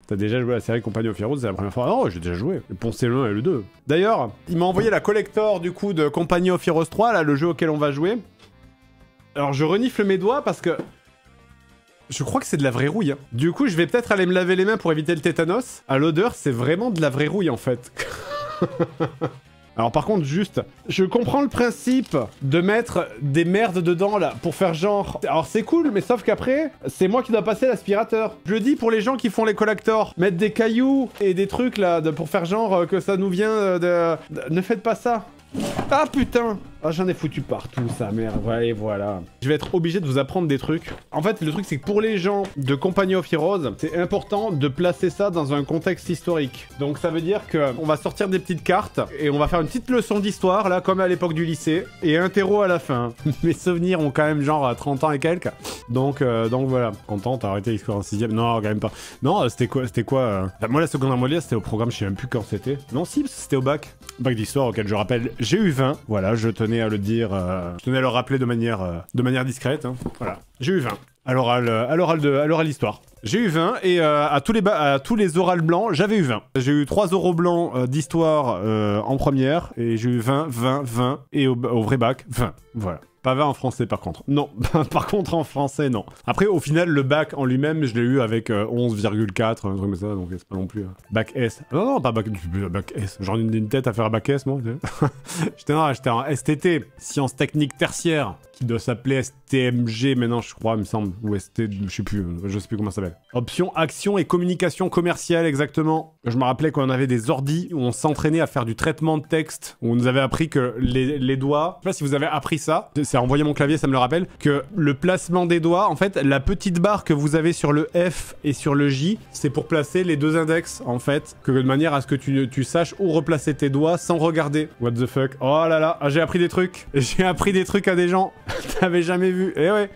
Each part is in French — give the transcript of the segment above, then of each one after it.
T'as déjà joué à la série Company of Heroes, c'est la première fois? Non, j'ai déjà joué. Le Poncé le 1 et le 2. D'ailleurs, il m'a envoyé la collector du coup de Company of Heroes 3, là, le jeu auquel on va jouer. Alors je renifle mes doigts parce que... Je crois que c'est de la vraie rouille. Hein. Du coup, je vais peut-être aller me laver les mains pour éviter le tétanos. À l'odeur, c'est vraiment de la vraie rouille en fait. Alors par contre, juste, je comprends le principe de mettre des merdes dedans, là, pour faire genre... Alors c'est cool, mais sauf qu'après, c'est moi qui dois passer l'aspirateur. Je le dis pour les gens qui font les collectors. Mettre des cailloux et des trucs, là, pour faire genre que ça nous vient de... Ne faites pas ça. Ah putain! Ah, j'en ai foutu partout, ça, merde. Ouais, voilà. Je vais être obligé de vous apprendre des trucs. En fait, le truc, c'est que pour les gens de Company of Heroes, c'est important de placer ça dans un contexte historique. Donc, ça veut dire qu'on va sortir des petites cartes et on va faire une petite leçon d'histoire, là, comme à l'époque du lycée, et un terreau à la fin. Mes souvenirs ont quand même genre 30 ans et quelques. Donc voilà. Content, t'as arrêté l'histoire en 6ème? Non, quand même pas. Non, c'était quoi Moi, la seconde mondiale, c'était au programme, je sais même plus quand c'était. Non, si, parce que c'était au bac. Bac d'histoire auquel je rappelle, j'ai eu 20. Voilà, je tenais à le dire, je tenais à le rappeler de manière discrète. Hein. Voilà, j'ai eu 20. À l'oral d'histoire. J'ai eu 20 et à tous les orales blancs, j'avais eu 20. J'ai eu 3 oraux blancs d'histoire en première et j'ai eu 20, 20, 20 et au vrai bac, 20. Voilà. Pas 20 en français par contre. Non, par contre en français, non. Après, au final, le bac en lui-même, je l'ai eu avec 11,4, un truc comme ça, donc c'est pas non plus... bac S. Non, pas bac S. J'en ai une tête à faire bac S, moi. J'étais en STT, sciences techniques tertiaires, qui doit s'appeler STMG maintenant, je crois, il me semble. Ou ST, je sais plus comment ça s'appelle. Option action et communication commerciale, exactement. Je me rappelais qu'on avait des ordis où on s'entraînait à faire du traitement de texte, où on nous avait appris que les doigts... Je sais pas si vous avez appris ça, c'est en voyant mon clavier, ça me le rappelle, que le placement des doigts, en fait, la petite barre que vous avez sur le F et sur le J, c'est pour placer les deux index, en fait, que de manière à ce que tu saches où replacer tes doigts sans regarder. What the fuck? Oh là là, j'ai appris des trucs. J'ai appris des trucs à des gens. T'avais jamais vu. Eh ouais.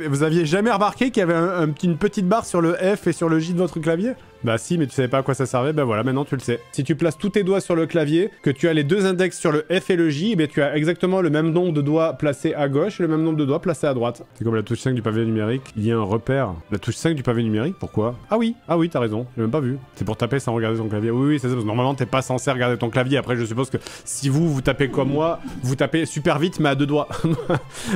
Vous aviez jamais remarqué qu'il y avait une petite barre sur le F et sur le J de votre clavier? Bah si, mais tu savais pas à quoi ça servait, bah voilà, maintenant tu le sais. Si tu places tous tes doigts sur le clavier, que tu as les deux index sur le F et le J, bah tu as exactement le même nombre de doigts placés à gauche et le même nombre de doigts placés à droite. C'est comme la touche 5 du pavé numérique, il y a un repère. La touche 5 du pavé numérique, pourquoi? Ah oui, t'as raison, j'ai même pas vu. C'est pour taper sans regarder ton clavier. Oui, c'est ça, parce que normalement t'es pas censé regarder ton clavier. Après, je suppose que si vous tapez comme moi, vous tapez super vite, mais à deux doigts.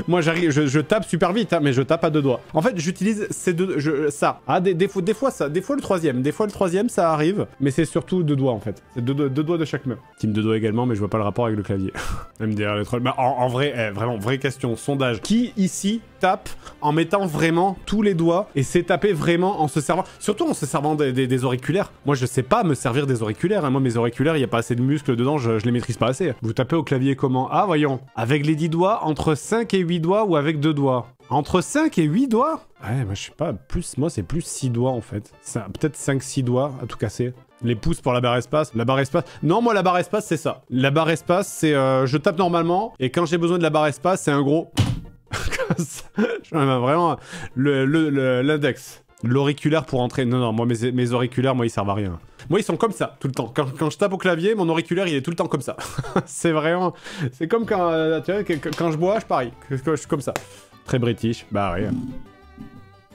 Moi, je tape super vite, hein, mais je tape à deux doigts. En fait, j'utilise ces deux... ça. Ah, des fois ça, des fois le troisième. Des fois le troisième, ça arrive, mais c'est surtout deux doigts en fait. C'est deux doigts de chaque main. Team deux doigts également, mais je vois pas le rapport avec le clavier. MDR, les trolls. Bah, en vrai, vraiment, vraie question, sondage. Qui ici tape en mettant vraiment tous les doigts et c'est taper vraiment en se servant, surtout en se servant des auriculaires? Moi, je sais pas me servir des auriculaires. Hein. Moi, mes auriculaires, il y a pas assez de muscles dedans, je les maîtrise pas assez. Vous tapez au clavier comment? Ah, voyons. Avec les 10 doigts, entre 5 et 8 doigts ou avec 2 doigts? Entre 5 et 8 doigts? Ouais, moi je sais pas, moi c'est plus 6 doigts en fait. Peut-être 5-6 doigts à tout casser. Les pouces pour la barre espace. La barre espace... Non, moi la barre espace c'est ça. La barre espace c'est... je tape normalement et quand j'ai besoin de la barre espace c'est un gros... Vraiment... L'index. L'auriculaire pour entrer... Non, moi mes auriculaires, moi ils servent à rien. Moi ils sont comme ça, tout le temps. Quand je tape au clavier, mon auriculaire il est tout le temps comme ça. C'est vraiment... C'est comme quand... tu vois, quand je bois, je parie. Je suis comme ça. Très british, bah ouais.